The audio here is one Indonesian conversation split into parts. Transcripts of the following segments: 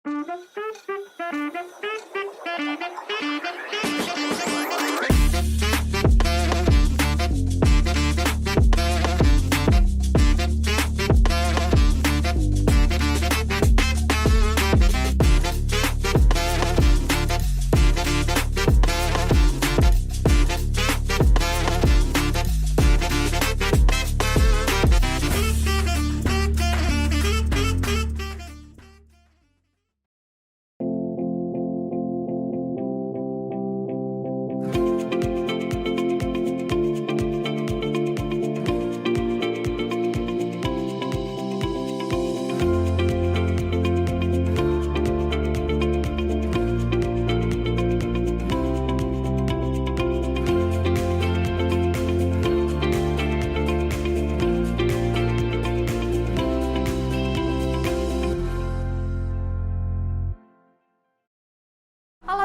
Halo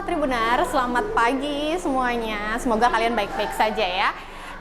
Tribuners, selamat pagi semuanya. Semoga kalian baik-baik saja ya.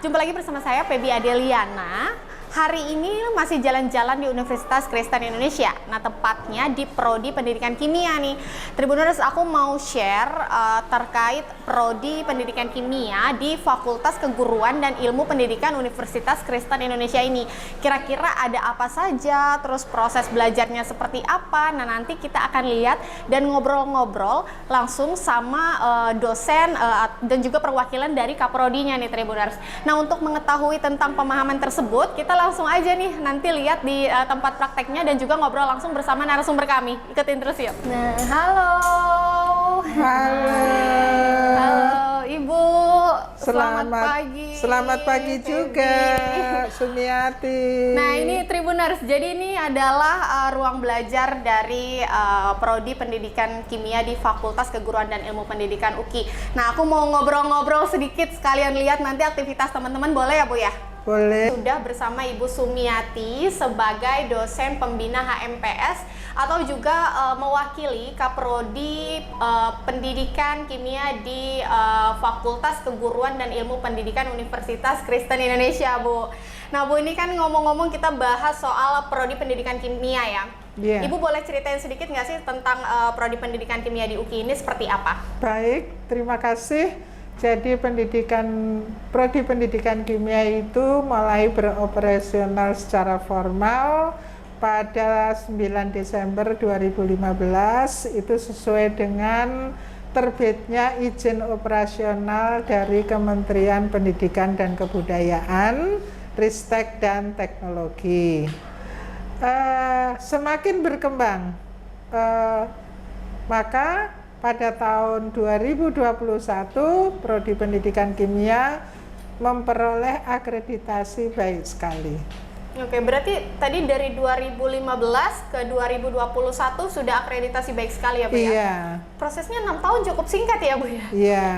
Jumpa lagi bersama saya Febi Adeliana. Hari ini masih jalan-jalan di Universitas Kristen Indonesia. Nah, tepatnya di Prodi Pendidikan Kimia nih. Tribuners, aku mau share terkait Prodi Pendidikan Kimia di Fakultas Keguruan dan Ilmu Pendidikan Universitas Kristen Indonesia ini. Kira-kira ada apa saja, terus proses belajarnya seperti apa. Nah, nanti kita akan lihat dan ngobrol-ngobrol langsung sama dosen dan juga perwakilan dari Kaprodinya nih Tribuners. Nah, untuk mengetahui tentang pemahaman tersebut, kita langsung aja nih nanti lihat di tempat prakteknya dan juga ngobrol langsung bersama narasumber kami. Ikutin terus yuk. Nah, halo. Halo. Halo, Ibu. Selamat pagi. Selamat pagi juga, Sumiati. Nah, ini Tribuners. Jadi ini adalah ruang belajar dari Prodi Pendidikan Kimia di Fakultas Keguruan dan Ilmu Pendidikan UKI. Nah, aku mau ngobrol-ngobrol sedikit sekalian lihat nanti aktivitas teman-teman, boleh ya, Bu ya? Boleh. Sudah bersama Ibu Sumiati sebagai dosen pembina HMPS atau juga mewakili Kaprodi Pendidikan Kimia di Fakultas Keguruan dan Ilmu Pendidikan Universitas Kristen Indonesia, Bu. Nah, Bu, ini kan ngomong-ngomong kita bahas soal Prodi Pendidikan Kimia ya. Yeah. Ibu boleh ceritain sedikit nggak sih tentang Prodi Pendidikan Kimia di UKI ini seperti apa? Baik, terima kasih. Jadi Prodi Pendidikan Kimia itu mulai beroperasional secara formal pada 9 Desember 2015, itu sesuai dengan terbitnya izin operasional dari Kementerian Pendidikan dan Kebudayaan, Ristek dan Teknologi. Semakin berkembang, maka pada tahun 2021, Prodi Pendidikan Kimia memperoleh akreditasi baik sekali. Oke, berarti tadi dari 2015 ke 2021 sudah akreditasi baik sekali ya, Bu ya? Iya. Prosesnya 6 tahun cukup singkat ya, Bu ya? Iya.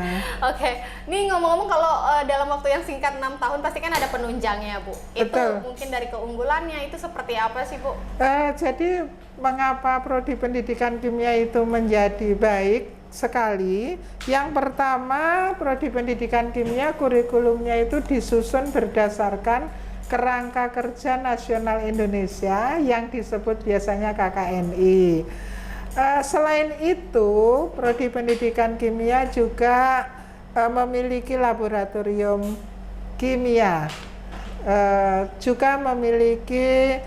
Oke, ini ngomong-ngomong kalau dalam waktu yang singkat 6 tahun pasti kan ada penunjangnya, Bu. Itu Betul. mungkin dari keunggulannya itu seperti apa sih, Bu? Jadi mengapa Prodi Pendidikan Kimia itu menjadi baik sekali? Yang pertama, Prodi Pendidikan Kimia kurikulumnya itu disusun berdasarkan Kerangka Kerja Nasional Indonesia yang disebut biasanya KKNI. Selain itu, Prodi Pendidikan Kimia juga memiliki laboratorium kimia, juga memiliki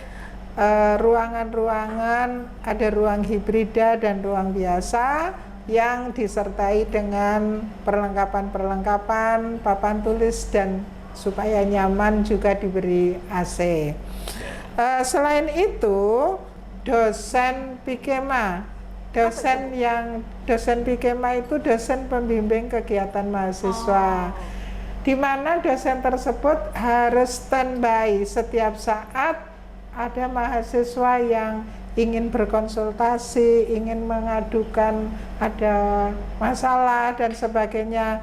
ruangan-ruangan, ada ruang hibrida dan ruang biasa yang disertai dengan perlengkapan-perlengkapan, papan tulis dan supaya nyaman juga diberi AC. Selain itu, dosen Pikema, dosen Pikema itu dosen pembimbing kegiatan mahasiswa, di mana dosen tersebut harus standby setiap saat ada mahasiswa yang ingin berkonsultasi, ingin mengadukan ada masalah dan sebagainya.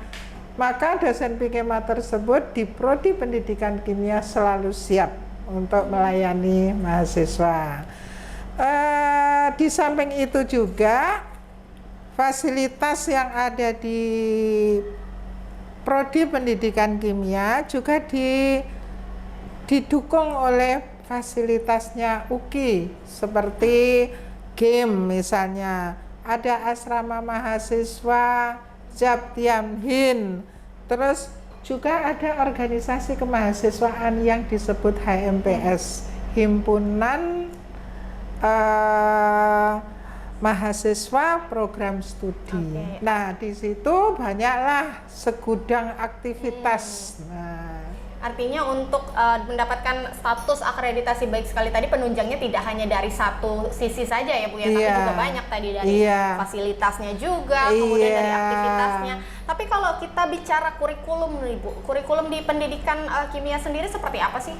Maka dosen Pikema tersebut di Prodi Pendidikan Kimia selalu siap untuk melayani mahasiswa. Di samping itu juga fasilitas yang ada di Prodi Pendidikan Kimia juga didukung oleh fasilitasnya UKI seperti game misalnya, ada asrama mahasiswa Jab Tian Hin, terus juga ada organisasi kemahasiswaan yang disebut HMPS, Himpunan Mahasiswa Program Studi. Nah, di situ banyaklah segudang aktivitas. Nah, artinya untuk mendapatkan status akreditasi baik sekali tadi penunjangnya tidak hanya dari satu sisi saja ya Bu ya, tapi juga banyak tadi dari fasilitasnya juga, kemudian dari aktivitasnya. Tapi kalau kita bicara kurikulum nih Bu, kurikulum di pendidikan kimia sendiri seperti apa sih?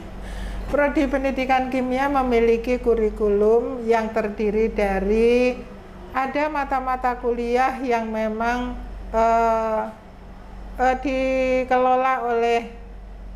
Prodi Pendidikan Kimia memiliki kurikulum yang terdiri dari ada mata-mata kuliah yang memang dikelola oleh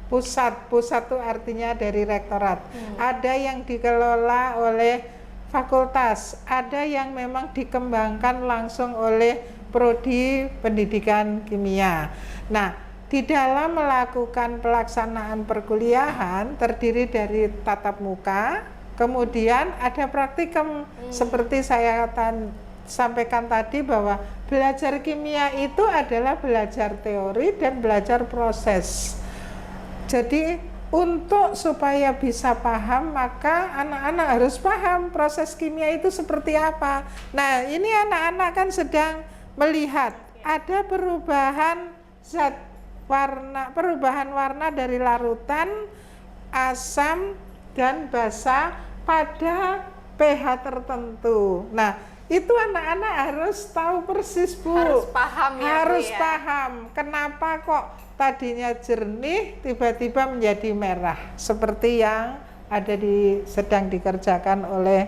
pusat itu artinya dari rektorat. Ada yang dikelola oleh fakultas, ada yang memang dikembangkan langsung oleh Prodi Pendidikan Kimia. Nah, di dalam melakukan pelaksanaan perkuliahan terdiri dari tatap muka, kemudian ada praktikum seperti saya sampaikan tadi bahwa belajar kimia itu adalah belajar teori dan belajar proses. Jadi untuk supaya bisa paham maka anak-anak harus paham proses kimia itu seperti apa. Nah, ini anak-anak kan sedang melihat ada perubahan zat warna, perubahan warna dari larutan, asam dan basa pada pH tertentu. Nah, itu anak-anak harus tahu persis Bu. Harus paham ya harus Bu, ya? paham kenapa kok tadinya jernih tiba-tiba menjadi merah seperti yang sedang dikerjakan oleh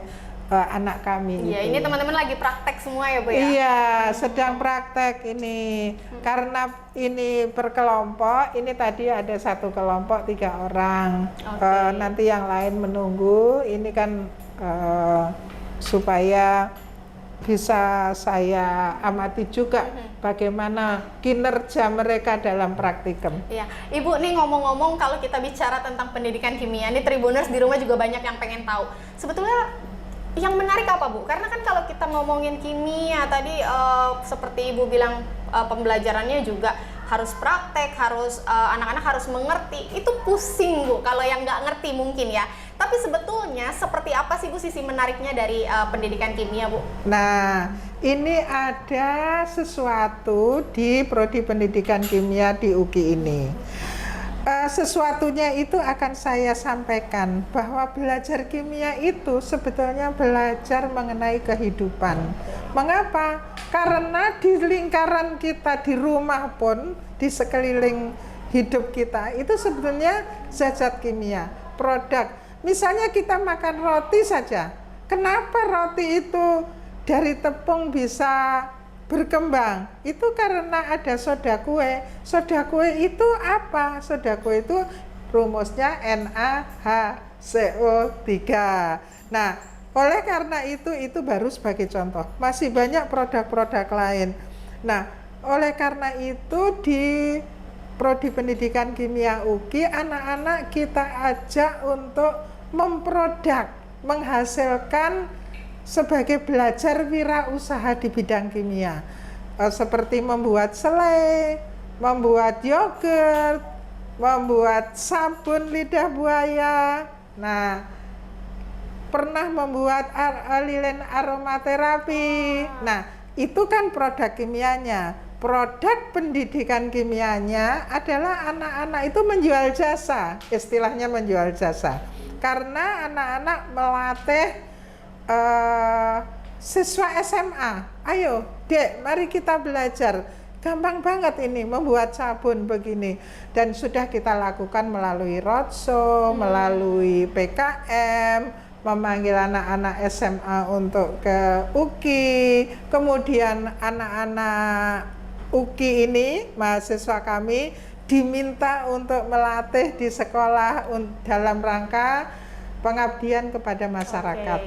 anak kami. Iya, ini teman-teman lagi praktek semua ya Bu ya? Iya, sedang praktek ini. Karena ini berkelompok, ini tadi ada satu kelompok 3 orang. Nanti yang lain menunggu, ini kan supaya bisa saya amati juga bagaimana kinerja mereka dalam praktikum. Iya, Ibu nih ngomong-ngomong kalau kita bicara tentang pendidikan kimia, nih Tribuners di rumah juga banyak yang pengen tahu. Sebetulnya yang menarik apa Bu? Karena kan kalau kita ngomongin kimia tadi seperti Ibu bilang pembelajarannya juga harus praktek, harus anak-anak harus mengerti. Itu pusing Bu kalau yang nggak ngerti mungkin ya. Tapi sebetulnya seperti apa sih Bu sisi menariknya dari pendidikan kimia Bu? Nah, ini ada sesuatu di Prodi Pendidikan Kimia di UKI ini. Sesuatunya itu akan saya sampaikan bahwa belajar kimia itu sebetulnya belajar mengenai kehidupan. Mengapa? Karena di lingkaran kita di rumah pun, di sekeliling hidup kita itu sebetulnya zat-zat kimia, produk. Misalnya kita makan roti saja. Kenapa roti itu dari tepung bisa berkembang? Itu karena ada soda kue. Soda kue itu apa? Soda kue itu rumusnya NaHCO3. Nah, oleh karena itu baru sebagai contoh. Masih banyak produk-produk lain. Nah, oleh karena itu di Prodi Pendidikan Kimia UKI, anak-anak kita ajak untuk memproduk, menghasilkan sebagai belajar wirausaha di bidang kimia, seperti membuat selai, membuat yogurt, membuat sabun lidah buaya. Nah, pernah membuat lilin aromaterapi. Nah, itu kan produk kimianya. Produk pendidikan kimianya adalah anak-anak itu menjual jasa, istilahnya menjual jasa. Karena anak-anak melatih siswa SMA, ayo Dek, mari kita belajar. Gampang banget ini membuat sabun begini. Dan sudah kita lakukan melalui roadshow, melalui PKM, memanggil anak-anak SMA untuk ke UKI. Kemudian anak-anak UKI ini, mahasiswa kami, diminta untuk melatih di sekolah dalam rangka pengabdian kepada masyarakat.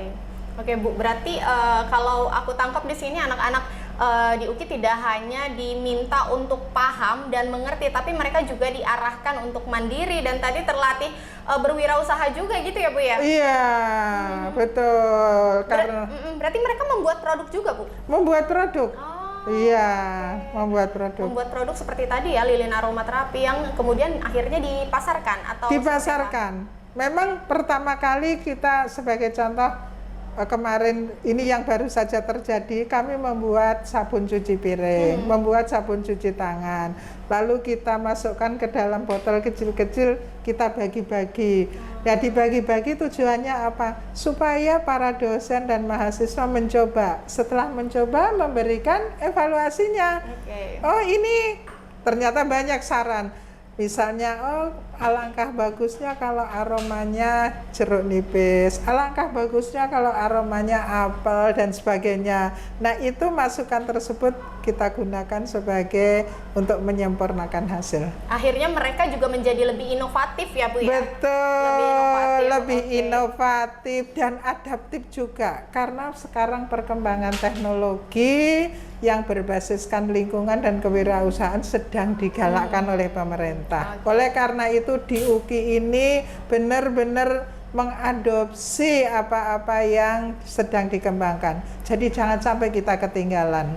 Oke Bu, berarti kalau aku tangkap di sini anak-anak di UKI tidak hanya diminta untuk paham dan mengerti, tapi mereka juga diarahkan untuk mandiri dan tadi terlatih berwirausaha juga gitu ya Bu ya? Iya, betul. Karena Berarti mereka membuat produk juga Bu? membuat produk. Iya, membuat produk. Membuat produk seperti tadi ya, lilin aromaterapi yang kemudian akhirnya dipasarkan atau Dipasarkan. Memang pertama kali kita sebagai contoh kemarin ini yang baru saja terjadi, kami membuat sabun cuci piring, membuat sabun cuci tangan, lalu kita masukkan ke dalam botol kecil-kecil, kita bagi-bagi. Ya dibagi-bagi tujuannya apa? Supaya para dosen dan mahasiswa mencoba, setelah mencoba memberikan evaluasinya. Oh ini ternyata banyak saran. Misalnya, oh alangkah bagusnya kalau aromanya jeruk nipis, alangkah bagusnya kalau aromanya apel dan sebagainya. Nah itu masukan tersebut kita gunakan sebagai untuk menyempurnakan hasil. Akhirnya mereka juga menjadi lebih inovatif ya Bu ya? Betul, lebih inovatif dan adaptif juga. Karena sekarang perkembangan teknologi yang berbasiskan lingkungan dan kewirausahaan sedang digalakkan oleh pemerintah. Oleh karena itu di UKI ini benar-benar mengadopsi apa-apa yang sedang dikembangkan. Jadi jangan sampai kita ketinggalan.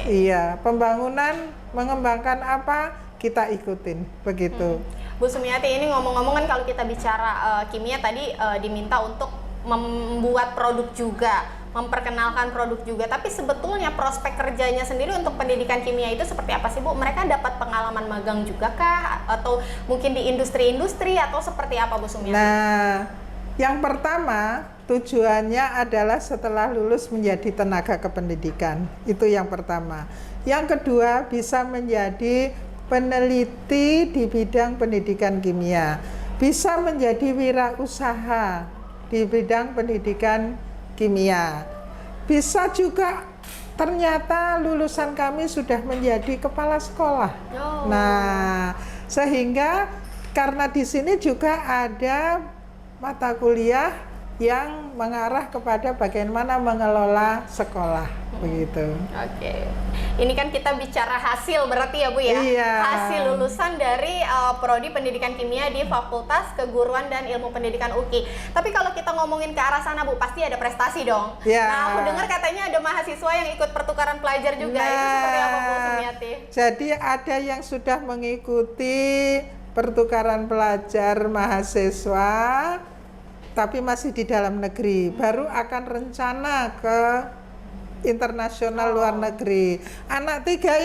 Iya, pembangunan mengembangkan apa kita ikutin begitu. Bu Sumiati, ini ngomong-ngomong kan kalau kita bicara kimia tadi diminta untuk membuat produk juga, memperkenalkan produk juga, tapi sebetulnya prospek kerjanya sendiri untuk pendidikan kimia itu seperti apa sih Bu? Mereka dapat pengalaman magang juga kah? Atau mungkin di industri-industri atau seperti apa Bu Sumiati? Nah, yang pertama tujuannya adalah setelah lulus menjadi tenaga kependidikan, itu yang pertama. Yang kedua bisa menjadi peneliti di bidang pendidikan kimia, bisa menjadi wirausaha di bidang pendidikan kimia. Bisa juga ternyata lulusan kami sudah menjadi kepala sekolah. Nah, sehingga karena di sini juga ada mata kuliah yang mengarah kepada bagaimana mengelola sekolah begitu. Ini kan kita bicara hasil berarti ya Bu ya? Iya. Hasil lulusan dari Prodi Pendidikan Kimia di Fakultas Keguruan dan Ilmu Pendidikan UKI. Tapi kalau kita ngomongin ke arah sana Bu, pasti ada prestasi dong. Ya. Nah, aku dengar katanya ada mahasiswa yang ikut pertukaran pelajar juga. Itu seperti apa Bu Sumiati? Jadi ada yang sudah mengikuti pertukaran pelajar mahasiswa, tapi masih di dalam negeri. Baru akan rencana ke internasional luar negeri. Anak tiga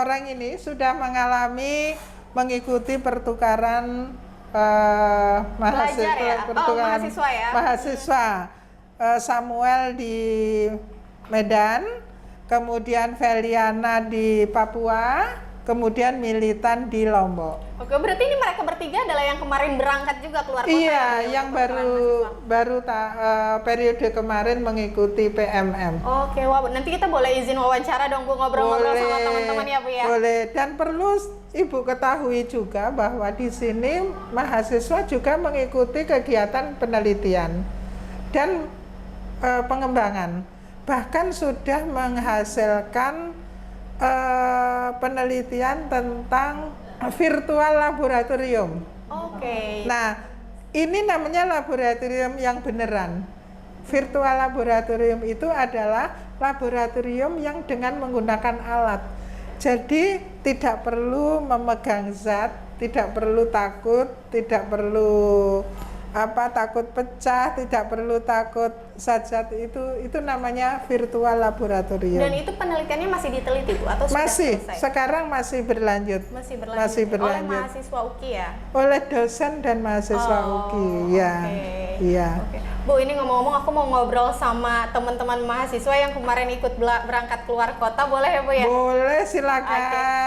orang ini sudah mengalami mengikuti pertukaran mahasiswa ya? Mahasiswa. Samuel di Medan, kemudian Feliana di Papua, kemudian Militan di Lombok. Oke, berarti ini mereka bertiga adalah yang kemarin berangkat juga keluar kota. Iya, yang baru periode kemarin mengikuti PMM. Oke, wah, nanti kita boleh izin wawancara dong Bu, ngobrol-ngobrol sama teman-teman ya Bu ya. Boleh, dan perlu Ibu ketahui juga bahwa di sini mahasiswa juga mengikuti kegiatan penelitian dan pengembangan. Bahkan sudah menghasilkan penelitian tentang virtual laboratorium. Nah, ini namanya laboratorium yang beneran. Virtual laboratorium itu adalah laboratorium yang dengan menggunakan alat. Jadi tidak perlu memegang zat, tidak perlu takut, tidak perlu takut pecah, tidak perlu takut zat-zat itu namanya virtual laboratorium. Dan itu penelitiannya masih diteliti Bu atau sudah selesai? Sekarang masih berlanjut. Masih berlanjut. Oleh mahasiswa UKI ya? Oleh dosen dan mahasiswa UKI, ya. Iya. Bu, ini ngomong-ngomong aku mau ngobrol sama teman-teman mahasiswa yang kemarin ikut berangkat keluar kota, boleh ya Bu ya? Boleh, silakan.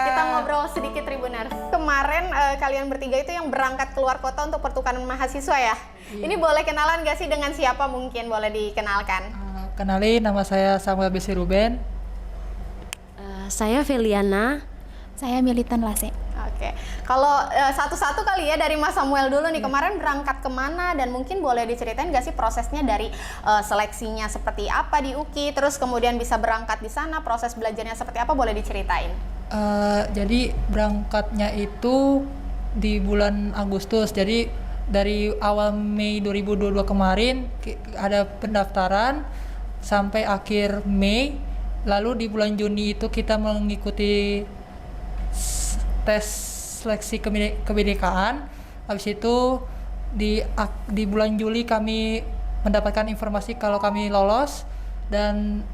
Kita ngobrol sedikit Tribuners. Kemarin kalian bertiga itu yang berangkat keluar kota untuk pertukaran mahasiswa ya? Ini boleh kenalan gak sih dengan siapa mungkin? Boleh dikenalkan? Kenalin, nama saya Samuel Besi Ruben. Saya Feliana. Saya Militan Lase. Oke, kalau satu-satu kali ya dari Mas Samuel dulu nih, kemarin berangkat kemana dan mungkin boleh diceritain nggak sih prosesnya dari seleksinya seperti apa di UKI, terus kemudian bisa berangkat di sana, proses belajarnya seperti apa, boleh diceritain? Jadi berangkatnya itu di bulan Agustus, jadi dari awal Mei 2022 kemarin ada pendaftaran sampai akhir Mei, lalu di bulan Juni itu kita mengikuti tes seleksi kebinekaan. Habis itu di bulan Juli kami mendapatkan informasi kalau kami lolos dan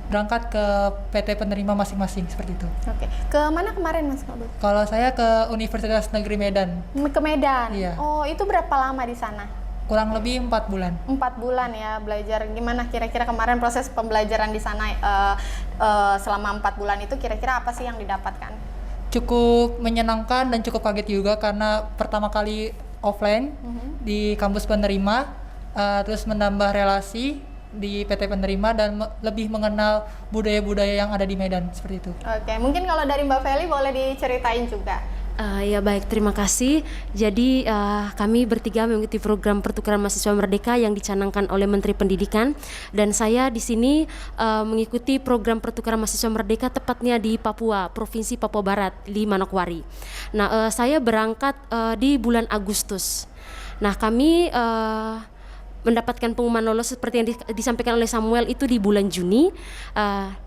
berangkat ke PT penerima masing-masing seperti itu. Oke, ke mana kemarin Mas Mabul? Kalau saya ke Universitas Negeri Medan. Ke Medan? Iya. Oh, itu berapa lama di sana? Kurang lebih 4 bulan. 4 bulan ya belajar. Gimana kira-kira kemarin proses pembelajaran di sana selama 4 bulan itu kira-kira apa sih yang didapatkan? Cukup menyenangkan dan cukup kaget juga karena pertama kali offline di kampus penerima, terus menambah relasi di PT penerima dan lebih mengenal budaya-budaya yang ada di Medan seperti itu. Oke, mungkin kalau dari Mbak Feli boleh diceritain juga. Ya baik, terima kasih. Jadi kami bertiga mengikuti program pertukaran mahasiswa merdeka yang dicanangkan oleh Menteri Pendidikan, dan saya di sini mengikuti program pertukaran mahasiswa merdeka tepatnya di Papua, Provinsi Papua Barat, di Manokwari. Nah, saya berangkat di bulan Agustus. Nah, kami mendapatkan pengumuman lolos seperti yang disampaikan oleh Samuel itu di bulan Juni.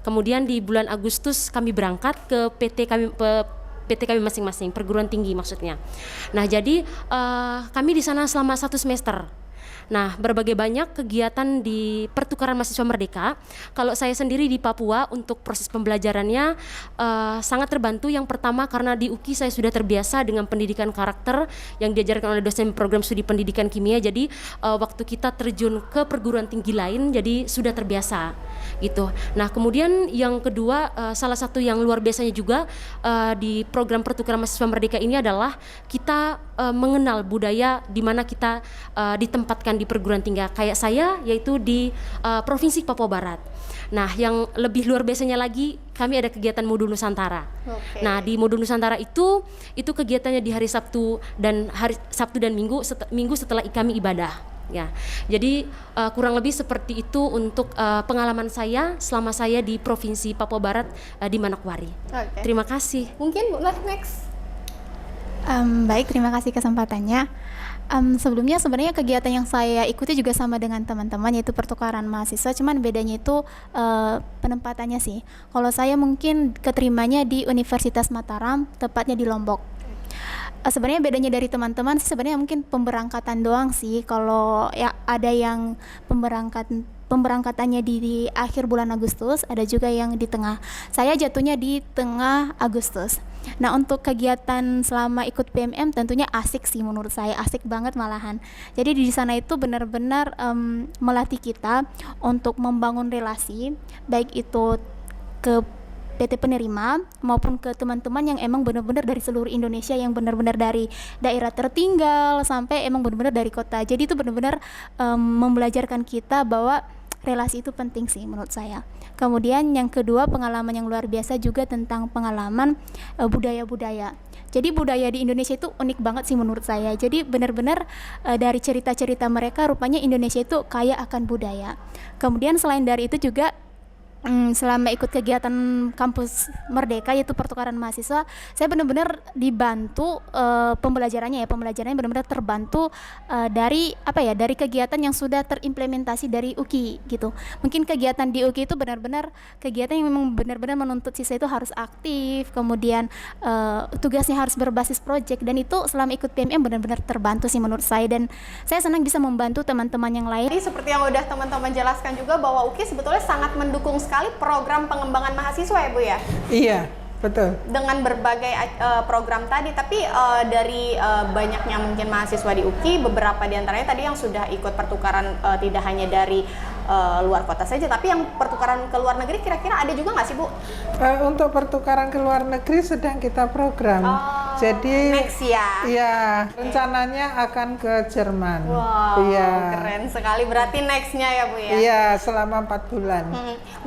Kemudian di bulan Agustus kami berangkat ke PT kami masing-masing, perguruan tinggi maksudnya. Nah, jadi kami di sana selama 1 semester. Nah, berbagai banyak kegiatan di pertukaran mahasiswa merdeka. Kalau saya sendiri di Papua untuk proses pembelajarannya sangat terbantu. Yang pertama karena di UKI saya sudah terbiasa dengan pendidikan karakter yang diajarkan oleh dosen program studi pendidikan kimia. Jadi waktu kita terjun ke perguruan tinggi lain jadi sudah terbiasa gitu. Nah, kemudian yang kedua salah satu yang luar biasanya juga di program pertukaran mahasiswa merdeka ini adalah kita mengenal budaya di mana kita ditempatkan di perguruan tinggi kayak saya, yaitu di Provinsi Papua Barat. Nah, yang lebih luar biasanya lagi, kami ada kegiatan Modul Nusantara. Oke. Nah, di Modul Nusantara itu kegiatannya di hari Sabtu dan Minggu setelah kami ibadah. Ya, jadi kurang lebih seperti itu untuk pengalaman saya selama saya di Provinsi Papua Barat di Manokwari. Oke. Terima kasih. Mungkin next. Baik, terima kasih kesempatannya. Sebelumnya sebenarnya kegiatan yang saya ikuti juga sama dengan teman-teman, yaitu pertukaran mahasiswa, cuman bedanya itu penempatannya sih. Kalau saya mungkin keterimanya di Universitas Mataram, tepatnya di Lombok. Sebenarnya bedanya dari teman-teman sih sebenarnya mungkin pemberangkatan doang sih. Kalau ya ada yang pemberangkatannya di akhir bulan Agustus, ada juga yang di tengah. Saya jatuhnya di tengah Agustus. Nah, untuk kegiatan selama ikut PMM tentunya asik sih menurut saya, asik banget malahan. Jadi di sana itu benar-benar melatih kita untuk membangun relasi, baik itu ke PT penerima maupun ke teman-teman yang emang benar-benar dari seluruh Indonesia, yang benar-benar dari daerah tertinggal sampai emang benar-benar dari kota. Jadi itu benar-benar membelajarkan kita bahwa relasi itu penting sih menurut saya. Kemudian yang kedua, pengalaman yang luar biasa juga tentang pengalaman budaya-budaya. Jadi budaya di Indonesia itu unik banget sih menurut saya. Jadi benar-benar dari cerita-cerita mereka rupanya Indonesia itu kaya akan budaya. Kemudian selain dari itu juga selama ikut kegiatan kampus Merdeka, yaitu pertukaran mahasiswa, saya benar-benar dibantu pembelajarannya benar-benar terbantu dari kegiatan yang sudah terimplementasi dari UKI gitu. Mungkin kegiatan di UKI itu benar-benar kegiatan yang memang benar-benar menuntut siswa itu harus aktif, kemudian tugasnya harus berbasis proyek, dan itu selama ikut PMM benar-benar terbantu sih menurut saya, dan saya senang bisa membantu teman-teman yang lain. Jadi seperti yang udah teman-teman jelaskan juga bahwa UKI sebetulnya sangat mendukung sekali program pengembangan mahasiswa ya Bu ya? Iya, betul. Dengan berbagai program tadi, tapi dari banyaknya mungkin mahasiswa di UKI, beberapa diantaranya tadi yang sudah ikut pertukaran tidak hanya dari luar kota saja, tapi yang pertukaran ke luar negeri kira-kira ada juga nggak sih Bu? Untuk pertukaran ke luar negeri sedang kita program. Jadi next ya. Iya, rencananya akan ke Jerman. Wow, Iya. keren sekali. Berarti next-nya ya Bu ya? Iya, selama 4 bulan.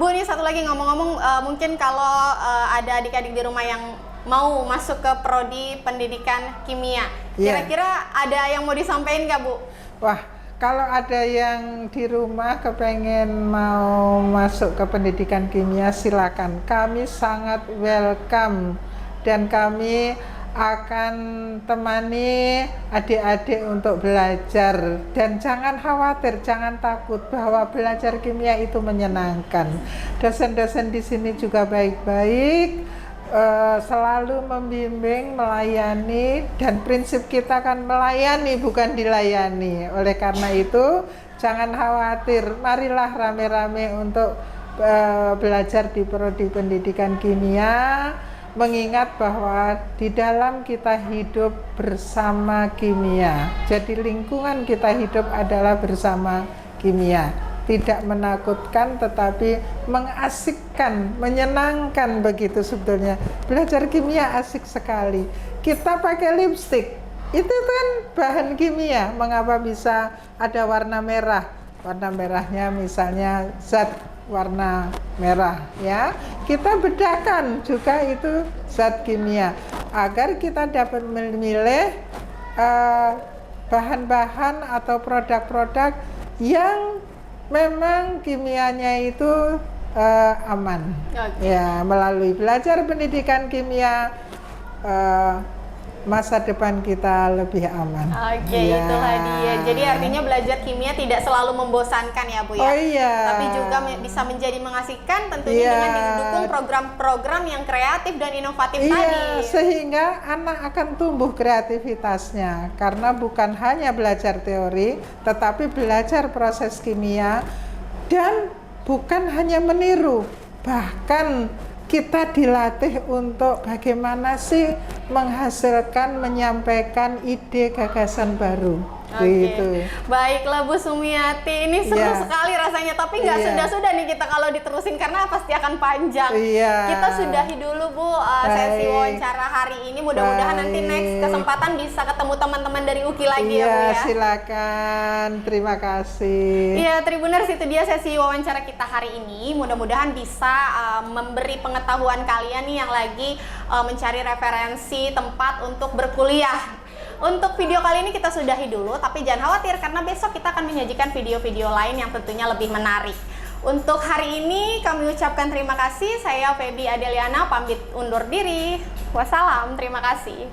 Bu, ini satu lagi ngomong-ngomong, mungkin kalau ada adik-adik di rumah yang mau masuk ke prodi pendidikan kimia, Iya. kira-kira ada yang mau disampaikan nggak Bu? Wah, kalau ada yang di rumah kepengen mau masuk ke pendidikan kimia, silakan. Kami sangat welcome dan kami akan temani adik-adik untuk belajar, dan jangan khawatir, jangan takut bahwa belajar kimia itu menyenangkan. Dosen-dosen di sini juga baik-baik, selalu membimbing, melayani, dan prinsip kita kan melayani bukan dilayani. Oleh karena itu jangan khawatir, marilah rame-rame untuk belajar di prodi pendidikan kimia, mengingat bahwa di dalam kita hidup bersama kimia. Jadi lingkungan kita hidup adalah bersama kimia. Tidak menakutkan tetapi mengasikkan, menyenangkan begitu sebetulnya. Belajar kimia asik sekali. Kita pakai lipstik, itu kan bahan kimia. Mengapa bisa ada warna merah? Warna merahnya misalnya zat warna merah ya. Kita bedakan juga itu zat kimia agar kita dapat memilih bahan-bahan atau produk-produk yang memang kimianya itu aman. Ya, melalui belajar pendidikan kimia masa depan kita lebih aman. Oke, Ya. itulah dia. Jadi artinya belajar kimia tidak selalu membosankan ya Bu ya. Oh iya. Tapi juga bisa menjadi mengasihkan tentunya Iya. dengan didukung program-program yang kreatif dan inovatif Iya, tadi. sehingga anak akan tumbuh kreativitasnya karena bukan hanya belajar teori, tetapi belajar proses kimia dan bukan hanya meniru, bahkan kita dilatih untuk bagaimana sih menghasilkan, menyampaikan ide gagasan baru. Oke, Gitu. baiklah Bu Sumiati, ini seru Iya. sekali rasanya, tapi nggak Iya. sudah-sudah nih kita kalau diterusin karena pasti akan panjang. Iya. Kita sudahi dulu Bu sesi Baik. wawancara hari ini, mudah-mudahan nanti next Baik. kesempatan bisa ketemu teman-teman dari UKI lagi ya Bu Iya, ya. silakan. Terima kasih. Iya, Tribuners, itu dia sesi wawancara kita hari ini. Mudah-mudahan bisa memberi pengetahuan kalian nih yang lagi mencari referensi tempat untuk berkuliah. Untuk video kali ini kita sudahi dulu, tapi jangan khawatir karena besok kita akan menyajikan video-video lain yang tentunya lebih menarik. Untuk hari ini kami ucapkan terima kasih. Saya Feby Adeliana pamit undur diri. Wassalam, terima kasih.